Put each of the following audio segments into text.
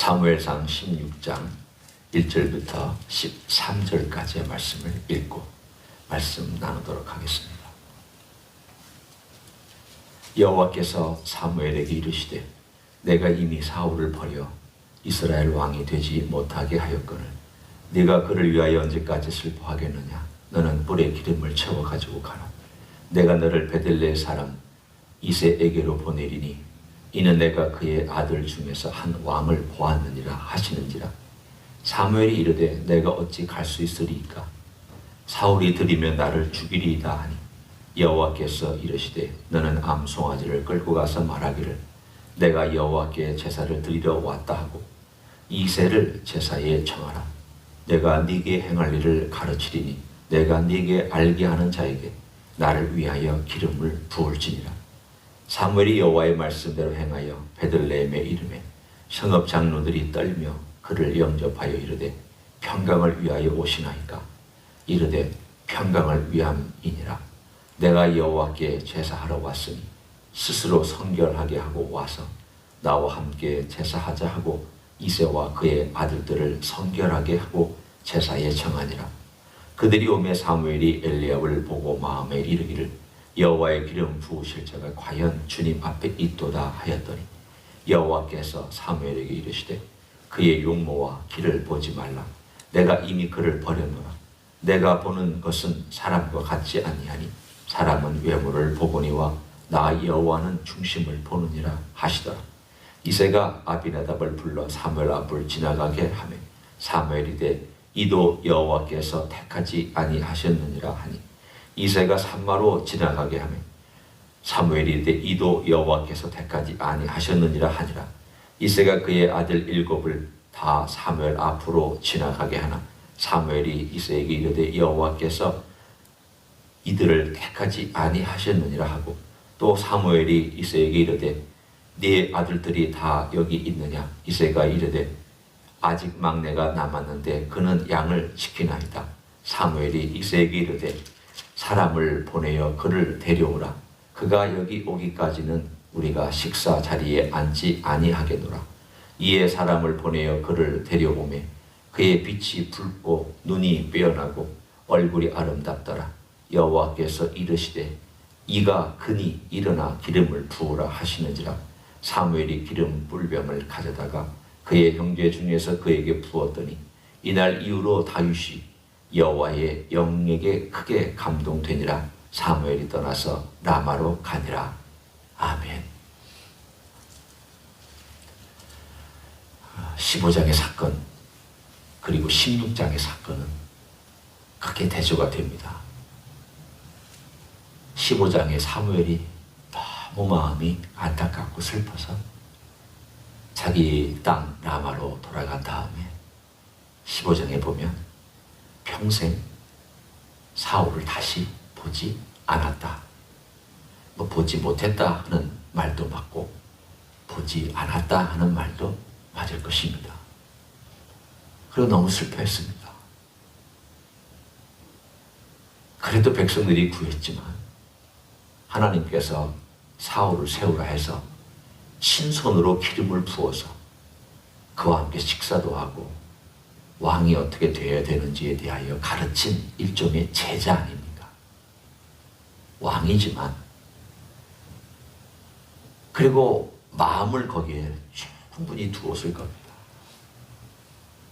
사무엘상 16장 1절부터 13절까지의 말씀을 읽고 말씀 나누도록 하겠습니다. 여호와께서 사무엘에게 이르시되 내가 이미 사울을 버려 이스라엘 왕이 되지 못하게 하였거늘 네가 그를 위하여 언제까지 슬퍼하겠느냐. 너는 뿔에 기름을 채워 가지고 가라. 내가 너를 베들레 사람 이새에게로 보내리니 이는 내가 그의 아들 중에서 한 왕을 보았느니라 하시는지라. 사무엘이 이르되 내가 어찌 갈 수 있으리이까. 사울이 들이며 나를 죽이리이다 하니 여호와께서 이르시되 너는 암송아지를 끌고 가서 말하기를 내가 여호와께 제사를 드리러 왔다 하고 이새를 제사에 청하라. 내가 네게 행할 일을 가르치리니 내가 네게 알게 하는 자에게 나를 위하여 기름을 부을지니라. 사무엘이 여호와의 말씀대로 행하여 베들레헴에 이르매 성읍 장로들이 떨며 그를 영접하여 이르되 평강을 위하여 오시나이까. 이르되 평강을 위함이니라. 내가 여호와께 제사하러 왔으니 스스로 성결하게 하고 와서 나와 함께 제사하자 하고 이새와 그의 아들들을 성결하게 하고 제사에 청하니라. 그들이 오매 사무엘이 엘리압을 보고 마음에 이르기를 여호와의 기름 부으실 자가 과연 주님 앞에 있도다 하였더니 여호와께서 사무엘에게 이르시되 그의 용모와 길을 보지 말라. 내가 이미 그를 버렸노라. 내가 보는 것은 사람과 같지 아니하니 사람은 외모를 보거니와 나 여호와는 중심을 보느니라 하시더라. 이새가 아비나답을 불러 사무엘 앞을 지나가게 하매 사무엘이 이르되 이도 여호와께서 택하지 아니하셨느니라 하니 이새가 산마로 지나가게 하매 사무엘이 이르되 이도 여호와께서 택하지 아니하셨느니라 하니라. 이새가 그의 아들 7을 다 사무엘 앞으로 지나가게 하나 사무엘이 이새에게 이르되 여호와께서 이들을 택하지 아니하셨느니라 하고 또 사무엘이 이새에게 이르되 네 아들들이 다 여기 있느냐. 이새가 이르되 아직 막내가 남았는데 그는 양을 지키나이다. 사무엘이 이새에게 이르되 사람을 보내어 그를 데려오라. 그가 여기 오기까지는 우리가 식사 자리에 앉지 아니하겠노라. 이에 사람을 보내어 그를 데려오매 그의 빛이 붉고 눈이 빼어나고 얼굴이 아름답더라. 여호와께서 이르시되 이가 그니 일어나 기름을 부으라 하시는지라. 사무엘이 기름 뿔병을 가져다가 그의 형제 중에서 그에게 부었더니 이날 이후로 다윗이 여호와의 영에게 크게 감동되니라. 사무엘이 떠나서 라마로 가니라. 아멘. 15장의 사건 그리고 16장의 사건은 크게 대조가 됩니다. 15장의 사무엘이 너무 마음이 안타깝고 슬퍼서 자기 땅 라마로 돌아간 다음에 15장에 보면 평생 사울을 다시 보지 않았다. 보지 못했다 하는 말도 맞고 보지 않았다 하는 말도 맞을 것입니다. 그리고 너무 슬퍼했습니다. 그래도 백성들이 구했지만 하나님께서 사울을 세우라 해서 신손으로 기름을 부어서 그와 함께 식사도 하고 왕이 어떻게 되어야 되는지에 대하여 가르친 일종의 제자 아닙니까? 왕이지만 그리고 마음을 거기에 충분히 두었을 겁니다.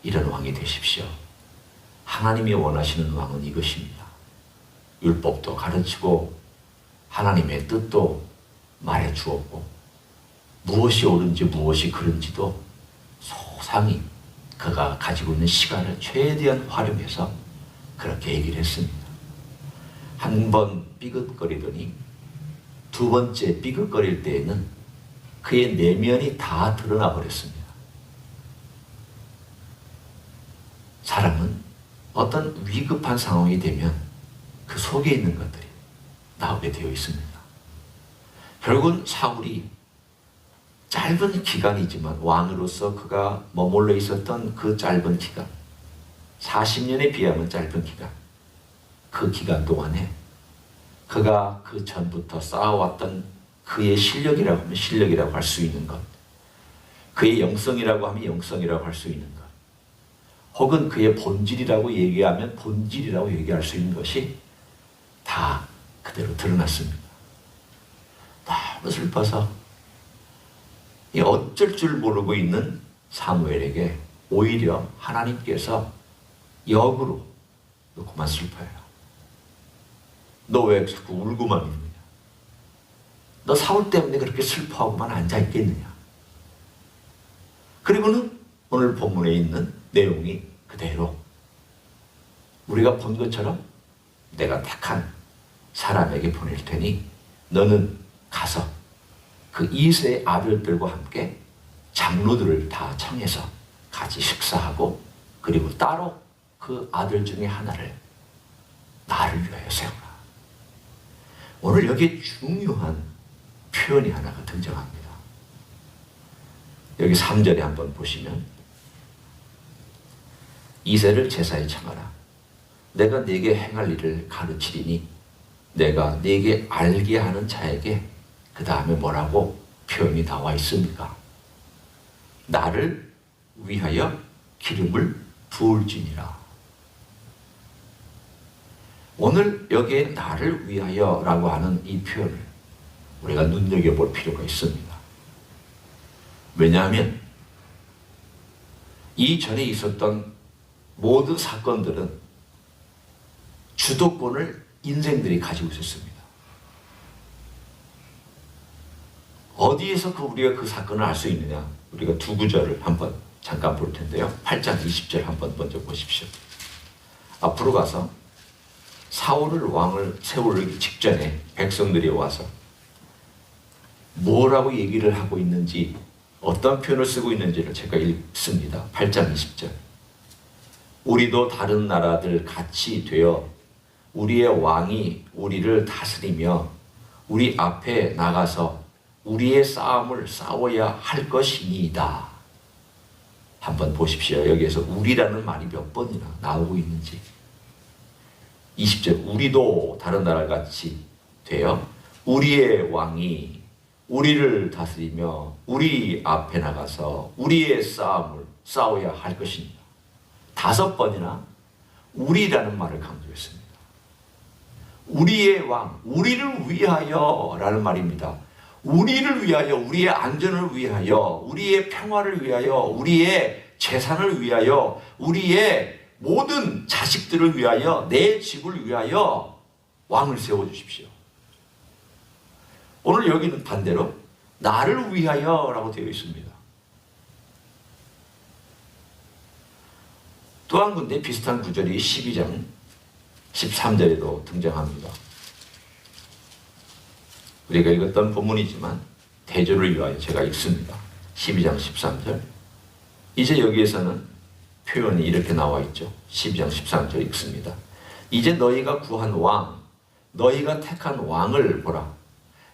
이런 왕이 되십시오. 하나님이 원하시는 왕은 이것입니다. 율법도 가르치고 하나님의 뜻도 말해 주었고 무엇이 옳은지 무엇이 그른지도 소상히 그가 가지고 있는 시간을 최대한 활용해서 그렇게 얘기를 했습니다. 한 번 삐걱거리더니 두 번째 삐걱거릴 때에는 그의 내면이 다 드러나 버렸습니다. 사람은 어떤 위급한 상황이 되면 그 속에 있는 것들이 나오게 되어 있습니다. 결국은 사울이 짧은 기간이지만 왕으로서 그가 머물러 있었던 그 짧은 기간 40년에 비하면 짧은 기간 그 기간 동안에 그가 그 전부터 쌓아왔던 그의 실력이라고 하면 실력이라고 할 수 있는 것 그의 영성이라고 하면 영성이라고 할 수 있는 것, 혹은 그의 본질이라고 얘기하면 본질이라고 얘기할 수 있는 것이 다 그대로 드러났습니다. 너무 슬퍼서 이 어쩔 줄 모르고 있는 사무엘에게 오히려 하나님께서 역으로 너 그만 슬퍼해라. 너 왜 자꾸 울고만 있느냐? 너 사울 때문에 그렇게 슬퍼하고만 앉아있겠느냐? 그리고는 오늘 본문에 있는 내용이 그대로 우리가 본 것처럼 내가 택한 사람에게 보낼 테니 너는 가서 그 이세의 아들들과 함께 장로들을 다 청해서 같이 식사하고 그리고 따로 그 아들 중에 하나를 나를 위하여 세우라. 오늘 여기에 중요한 표현이 하나가 등장합니다. 여기 3절에 한번 보시면 이새를 제사에 청하라. 내가 네게 행할 일을 가르치리니 내가 네게 알게 하는 자에게 그 다음에 뭐라고 표현이 나와 있습니까? 나를 위하여 기름을 부을지니라. 오늘 여기에 나를 위하여 라고 하는 이 표현을 우리가 눈여겨볼 필요가 있습니다. 왜냐하면 이전에 있었던 모든 사건들은 주도권을 인생들이 가지고 있었습니다. 어디에서 우리가 그 사건을 알 수 있느냐? 우리가 두 구절을 한번 잠깐 볼 텐데요. 8장 20절 한번 먼저 보십시오. 앞으로 가서 사울을 왕을 세우기 직전에 백성들이 와서 뭐라고 얘기를 하고 있는지, 어떤 표현을 쓰고 있는지를 제가 읽습니다. 8장 20절. 우리도 다른 나라들 같이 되어 우리의 왕이 우리를 다스리며 우리 앞에 나가서 우리의 싸움을 싸워야 할 것이니이다. 한번 보십시오. 여기에서 우리라는 말이 몇 번이나 나오고 있는지. 20절. 우리도 다른 나라 같이 되어 우리의 왕이 우리를 다스리며 우리 앞에 나가서 우리의 싸움을 싸워야 할 것입니다. 5번이나 우리라는 말을 강조했습니다. 우리의 왕, 우리를 위하여 라는 말입니다. 우리를 위하여, 우리의 안전을 위하여, 우리의 평화를 위하여, 우리의 재산을 위하여, 우리의 모든 자식들을 위하여, 내 집을 위하여 왕을 세워주십시오. 오늘 여기는 반대로 나를 위하여 라고 되어 있습니다. 또 한 군데 비슷한 구절이 12장 13절에도 등장합니다. 우리가 읽었던 본문이지만 대조를 위하여 제가 읽습니다. 12장 13절. 이제 여기에서는 표현이 이렇게 나와 있죠. 12장 13절 읽습니다. 이제 너희가 구한 왕, 너희가 택한 왕을 보라.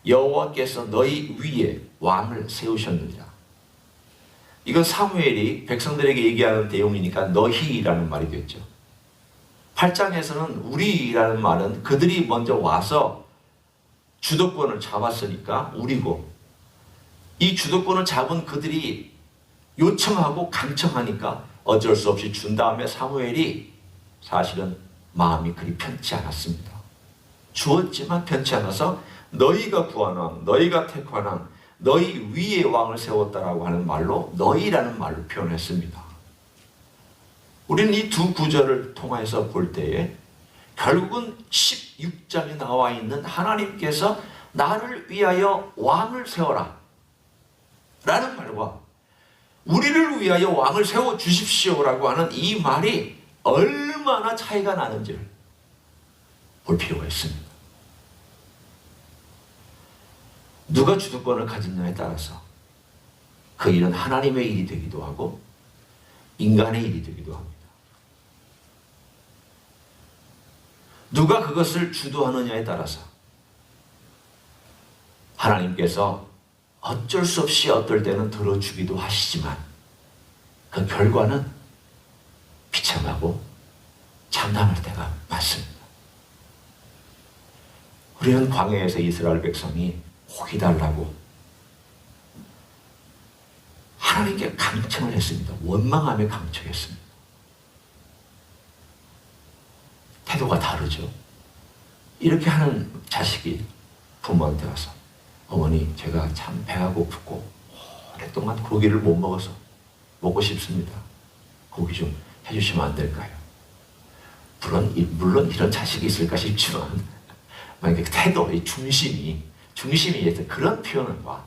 여호와께서 너희 위에 왕을 세우셨느니라. 이건 사무엘이 백성들에게 얘기하는 내용이니까 너희라는 말이 됐죠. 8장에서는 우리라는 말은 그들이 먼저 와서 주도권을 잡았으니까 우리고, 이 주도권을 잡은 그들이 요청하고 강청하니까 어쩔 수 없이 준 다음에 사무엘이 사실은 마음이 그리 편치 않았습니다. 주었지만 편치 않아서 너희가 구한 왕, 너희가 택한 왕, 너희 위에 왕을 세웠다라고 하는 말로 너희라는 말로 표현했습니다. 우리는 이 두 구절을 통해서 볼 때에 결국은 16장에 나와 있는 하나님께서 나를 위하여 왕을 세워라 라는 말과 우리를 위하여 왕을 세워주십시오 라고 하는 이 말이 얼마나 차이가 나는지를 볼 필요가 있습니다. 누가 주도권을 가졌냐에 따라서 그 일은 하나님의 일이 되기도 하고 인간의 일이 되기도 합니다. 누가 그것을 주도하느냐에 따라서 하나님께서 어쩔 수 없이 어떨 때는 들어주기도 하시지만 그 결과는 비참하고 참담할 때가 많습니다. 우리는 광야에서 이스라엘 백성이 혹이 달라고 하나님께 강청을 했습니다. 원망하며 강청했습니다. 태도가 다르죠. 이렇게 하는 자식이 부모한테 와서 어머니 제가 참 배가 고프고 오랫동안 고기를 못 먹어서 먹고 싶습니다. 고기 좀 해주시면 안 될까요? 물론 이런 자식이 있을까 싶지만 만약에 태도의 중심이 그런 표현을 봐.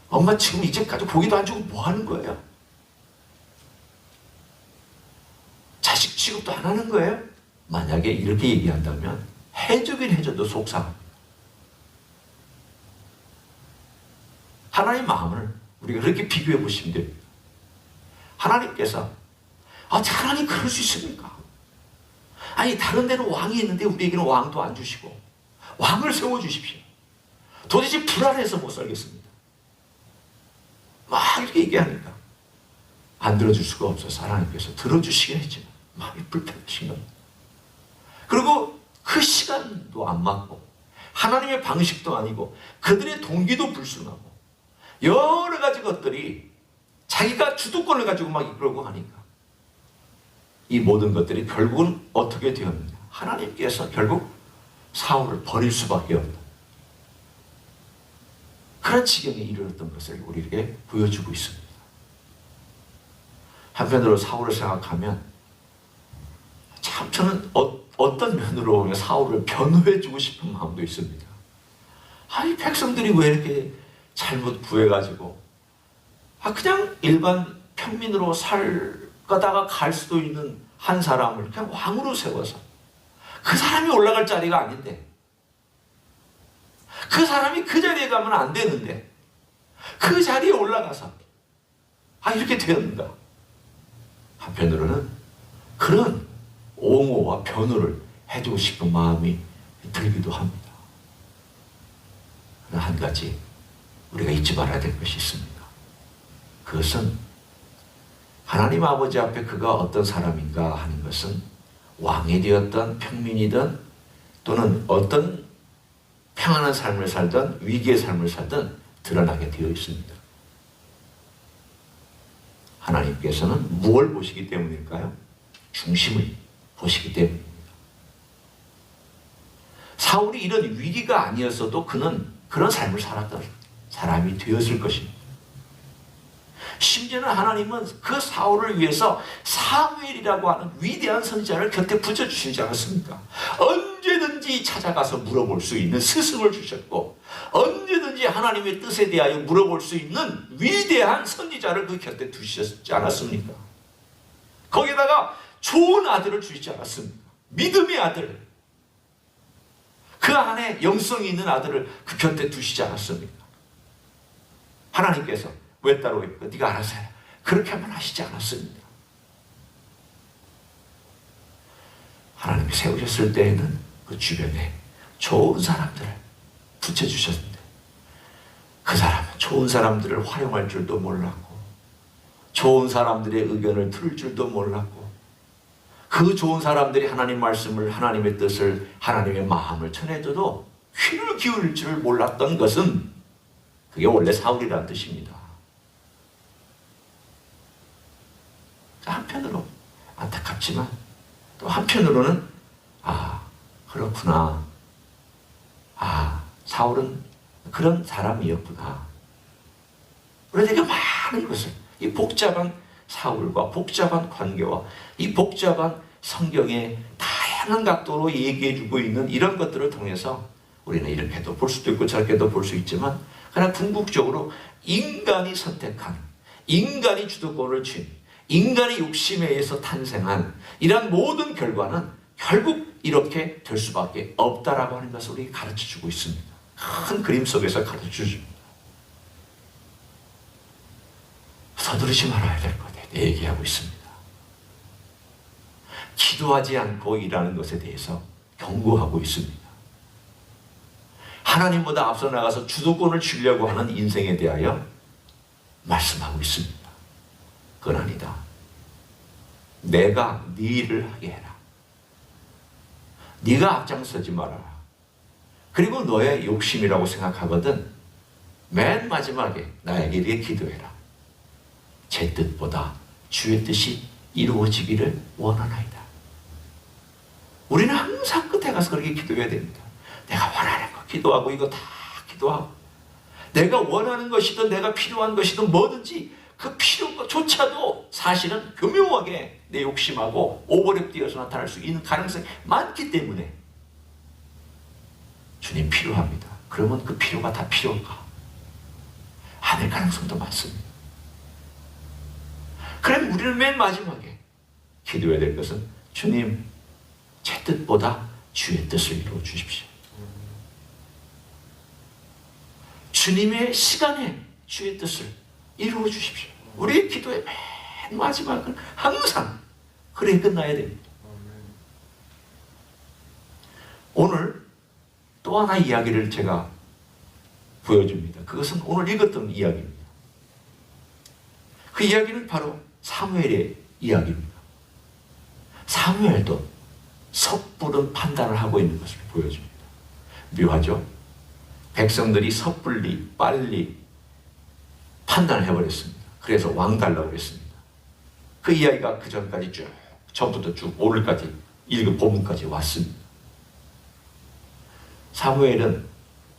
엄마 지금 이제까지 고기도 안 주고 뭐 하는 거예요? 자식 취급도 안 하는 거예요? 만약에 이렇게 얘기한다면 해주긴 해줘도 속상합니다. 하나님 마음을 우리가 그렇게 비교해 보시면 됩니다. 하나님께서 하나님 그럴 수 있습니까? 아니 다른 데는 왕이 있는데 우리에게는 왕도 안 주시고 왕을 세워주십시오. 도대체 불안해서 못 살겠습니다. 막 이렇게 얘기하니까 안 들어줄 수가 없어서 하나님께서 들어주시긴 했지만 마음이 불편하신 겁니다. 그리고 그 시간도 안 맞고 하나님의 방식도 아니고 그들의 동기도 불순하고 여러 가지 것들이 자기가 주도권을 가지고 막 이끌고 하니까 이 모든 것들이 결국은 어떻게 되었느냐. 하나님께서 결국 사울을 버릴 수밖에 없다. 그런 지경에 이르렀던 것을 우리에게 보여주고 있습니다. 한편으로 사울을 생각하면 참 저는 어떤 면으로 보면 사울을 변호해주고 싶은 마음도 있습니다. 아니 백성들이 왜 이렇게 잘못 구해가지고 그냥 일반 평민으로 살다가 갈 수도 있는 한 사람을 그냥 왕으로 세워서 그 사람이 올라갈 자리가 아닌데 그 사람이 그 자리에 가면 안 되는데 그 자리에 올라가서 이렇게 되었는가. 한편으로는 그런 옹호와 변호를 해주고 싶은 마음이 들기도 합니다. 그러나 한 가지 우리가 잊지 말아야 될 것이 있습니다. 그것은 하나님 아버지 앞에 그가 어떤 사람인가 하는 것은 왕이 되었던 평민이든 또는 어떤 평안한 삶을 살든 위기의 삶을 살든 드러나게 되어 있습니다. 하나님께서는 무엇을 보시기 때문일까요? 중심을 보시기 때문입니다. 사울이 이런 위기가 아니었어도 그는 그런 삶을 살았던 사람이 되었을 것입니다. 심지어는 하나님은 그 사울을 위해서 사무엘이라고 하는 위대한 선지자를 곁에 붙여주시지 않았습니까? 언제든지 찾아가서 물어볼 수 있는 스승을 주셨고 언제든지 하나님의 뜻에 대하여 물어볼 수 있는 위대한 선지자를 그 곁에 두셨지 않았습니까? 거기다가 좋은 아들을 주시지 않았습니까? 믿음의 아들, 그 안에 영성이 있는 아들을 그 곁에 두시지 않았습니까? 하나님께서 왜 따로 했고 네가 알아서 해라 그렇게만 하시지 않았습니다. 하나님이 세우셨을 때에는 그 주변에 좋은 사람들을 붙여주셨는데 그 사람은 좋은 사람들을 활용할 줄도 몰랐고 좋은 사람들의 의견을 들을 줄도 몰랐고 그 좋은 사람들이 하나님 말씀을 하나님의 뜻을 하나님의 마음을 전해줘도 귀를 기울일 줄 몰랐던 것은 그게 원래 사울이라는 뜻입니다. 한편으로 안타깝지만 또 한편으로는 그렇구나. 사울은 그런 사람이었구나. 우리에게 많은 것을 이 복잡한 사울과 복잡한 관계와 이 복잡한 성경의 다양한 각도로 얘기해주고 있는 이런 것들을 통해서 우리는 이렇게도 볼 수도 있고 저렇게도 볼 수 있지만 그러나 궁극적으로 인간이 선택한 인간이 주도권을 쥔 인간의 욕심에 의해서 탄생한 이러한 모든 결과는 결국 이렇게 될 수밖에 없다라고 하는 것을 우리에게 가르쳐주고 있습니다. 큰 그림 속에서 가르쳐줍니다. 서두르지 말아야 될 것에 대해 얘기하고 있습니다. 기도하지 않고 일하는 것에 대해서 경고하고 있습니다. 하나님보다 앞서 나가서 주도권을 쥐려고 하는 인생에 대하여 말씀하고 있습니다. 그건 아니다. 내가 네 일을 하게 해라. 네가 앞장서지 말아라. 그리고 너의 욕심이라고 생각하거든 맨 마지막에 나에게 이렇게 기도해라. 제 뜻보다 주의 뜻이 이루어지기를 원하나이다. 우리는 항상 끝에 가서 그렇게 기도해야 됩니다. 내가 원하는 거 기도하고 이거 다 기도하고 내가 원하는 것이든 내가 필요한 것이든 뭐든지 그 필요한 것조차도 사실은 교묘하게 내 욕심하고 오버랩 되어서 나타날 수 있는 가능성이 많기 때문에 주님 필요합니다. 그러면 그 필요가 다 필요한가? 아닐 가능성도 많습니다. 그럼 우리는 맨 마지막에 기도해야 될 것은 주님 제 뜻보다 주의 뜻을 이루어 주십시오. 주님의 시간에 주의 뜻을 이루어 주십시오. 우리의 기도의 맨 마지막은 항상 그래 끝나야 됩니다. 오늘 또 하나 이야기를 제가 보여줍니다. 그것은 오늘 읽었던 이야기입니다. 그 이야기는 바로 사무엘의 이야기입니다. 사무엘도 섣부른 판단을 하고 있는 것을 보여줍니다. 묘하죠? 백성들이 섣불리 빨리 판단을 해버렸습니다. 그래서 왕 달라고 했습니다. 그 이야기가 그 전까지 쭉 전부터 쭉 오늘까지 읽은 본문까지 왔습니다. 사무엘은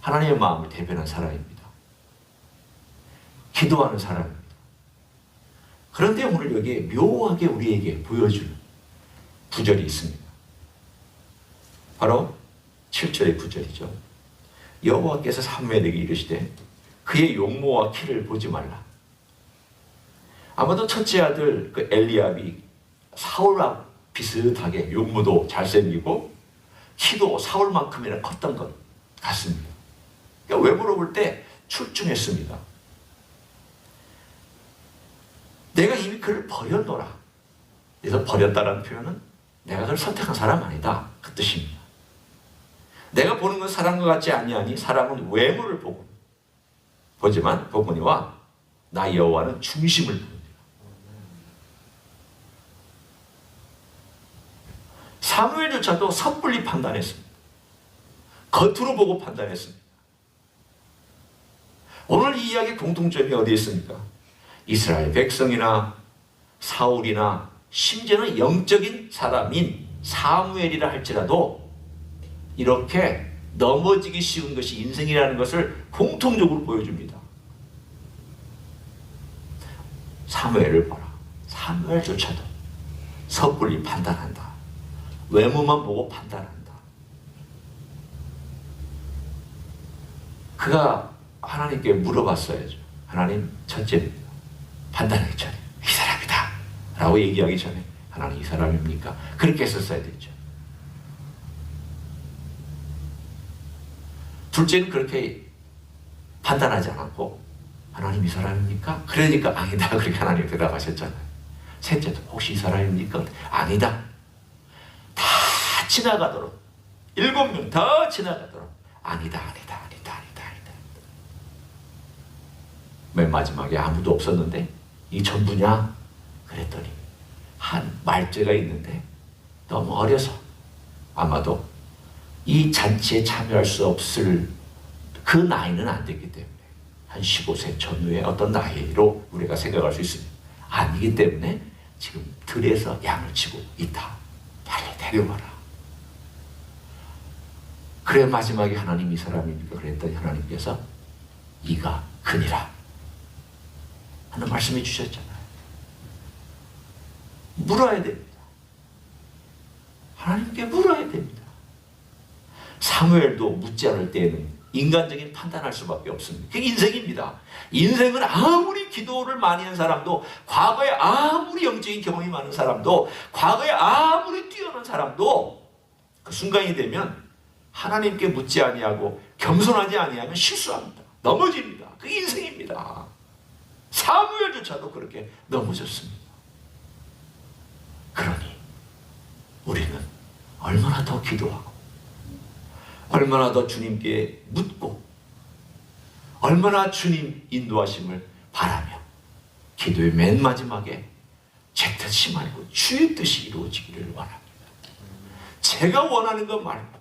하나님의 마음을 대변한 사람입니다. 기도하는 사람입니다. 그런데 오늘 여기에 묘하게 우리에게 보여주는 구절이 있습니다. 바로 7절의 구절이죠. 여호와께서 사무엘에게 이르시되 그의 용모와 키를 보지 말라. 아마도 첫째 아들 그 엘리압이 사울과 비슷하게 용모도 잘생기고 키도 사울만큼이나 컸던 것 같습니다. 그러니까 외모로 볼 때 출중했습니다. 내가 이미 그를 버렸노라. 그래서 버렸다라는 표현은 내가 그를 선택한 사람 아니다 그 뜻입니다. 내가 보는 건 사람과 같지 아니하니 사람은 외모를 보거니와 나 여호와는 중심을 보느니라. 사무엘조차도 섣불리 판단했습니다. 겉으로 보고 판단했습니다. 오늘 이 이야기의 공통점이 어디에 있습니까? 이스라엘 백성이나 사울이나 심지어는 영적인 사람인 사무엘이라 할지라도 이렇게 넘어지기 쉬운 것이 인생이라는 것을 공통적으로 보여줍니다. 사무엘을 봐라. 사무엘조차도 섣불리 판단한다. 외모만 보고 판단한다. 그가 하나님께 물어봤어야죠. 하나님, 첫째입니다. 판단하기 전에 이 사람이다 라고 얘기하기 전에 하나님 이 사람입니까? 그렇게 했었어야 됐죠. 둘째는 그렇게 판단하지 않았고 하나님 이 사람입니까? 그러니까 아니다 그렇게 하나님 대답하셨잖아요. 셋째도 혹시 이 사람입니까? 아니다. 다 지나가도록 7명 다 지나가도록 아니다. 맨 마지막에 아무도 없었는데 이 전부냐? 그랬더니 한 말죄가 있는데 너무 어려서 아마도 이 잔치에 참여할 수 없을 그 나이는 안 됐기 때문에 한 15세 전후의 어떤 나이로 우리가 생각할 수 있습니다. 아니기 때문에 지금 들에서 양을 치고 있다. 빨리 데려와라. 그래 마지막에 하나님 이 사람입니까? 그랬더니 하나님께서 이가 그니라 하는 말씀해 주셨잖아요. 물어야 됩니다. 하나님께 물어야 됩니다. 사무엘도 묻지 않을 때에는 인간적인 판단할 수밖에 없습니다. 그게 인생입니다. 인생은 아무리 기도를 많이 한 사람도, 과거에 아무리 영적인 경험이 많은 사람도, 과거에 아무리 뛰어난 사람도 그 순간이 되면 하나님께 묻지 아니하고 겸손하지 아니하면 실수합니다. 넘어집니다. 그게 인생입니다. 사무엘조차도 그렇게 넘어졌습니다. 그러니 우리는 얼마나 더 기도하고 얼마나 더 주님께 묻고 얼마나 주님 인도하심을 바라며 기도의 맨 마지막에 제 뜻이 말고 주의 뜻이 이루어지기를 원합니다. 제가 원하는 것 말고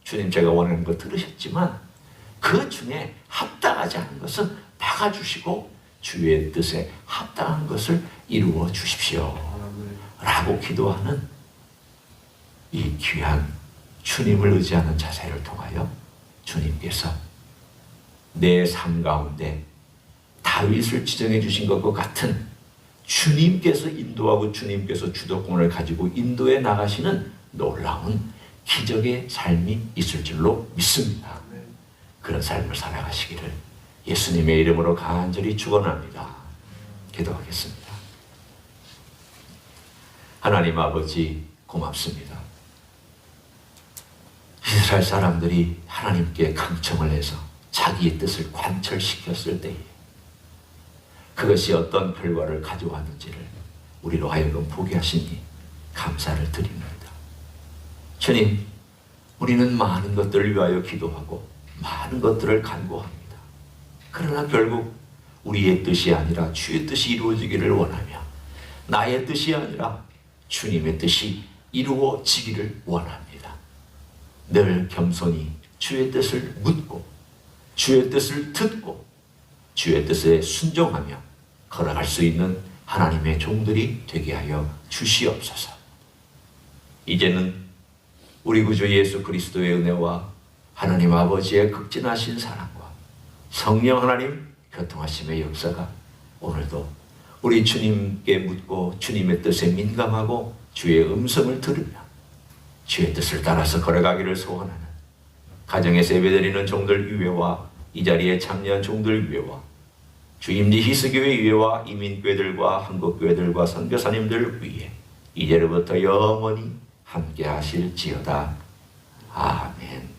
주님 제가 원하는 것 들으셨지만 그 중에 합당하지 않은 것은 박아주시고 주의 뜻에 합당한 것을 이루어 주십시오 라고 기도하는 이 귀한 주님을 의지하는 자세를 통하여 주님께서 내 삶 가운데 다윗을 지정해 주신 것과 같은 주님께서 인도하고 주님께서 주도권을 가지고 인도해 나가시는 놀라운 기적의 삶이 있을 줄로 믿습니다. 그런 삶을 살아가시기를 예수님의 이름으로 간절히 축원합니다. 기도하겠습니다. 하나님 아버지 고맙습니다. 이스라엘 사람들이 하나님께 강청을 해서 자기의 뜻을 관철시켰을 때에 그것이 어떤 결과를 가져왔는지를 우리로 하여금 보게 하시니 감사를 드립니다. 주님, 우리는 많은 것들을 위하여 기도하고 많은 것들을 간구합니다. 그러나 결국 우리의 뜻이 아니라 주의 뜻이 이루어지기를 원하며 나의 뜻이 아니라 주님의 뜻이 이루어지기를 원합니다. 늘 겸손히 주의 뜻을 묻고 주의 뜻을 듣고 주의 뜻에 순종하며 걸어갈 수 있는 하나님의 종들이 되게 하여 주시옵소서. 이제는 우리 구주 예수 그리스도의 은혜와 하나님 아버지의 극진하신 사랑과 성령 하나님 교통하심의 역사가 오늘도 우리 주님께 묻고 주님의 뜻에 민감하고 주의 음성을 들으며 주의 뜻을 따라서 걸어가기를 소원하는 가정에서 예배드리는 종들 위에와 이 자리에 참여한 종들 위에와 주임지 희스교회 위에와 이민교회들과 한국교회들과 선교사님들 위에 이제로부터 영원히 함께 하실지어다. 아멘.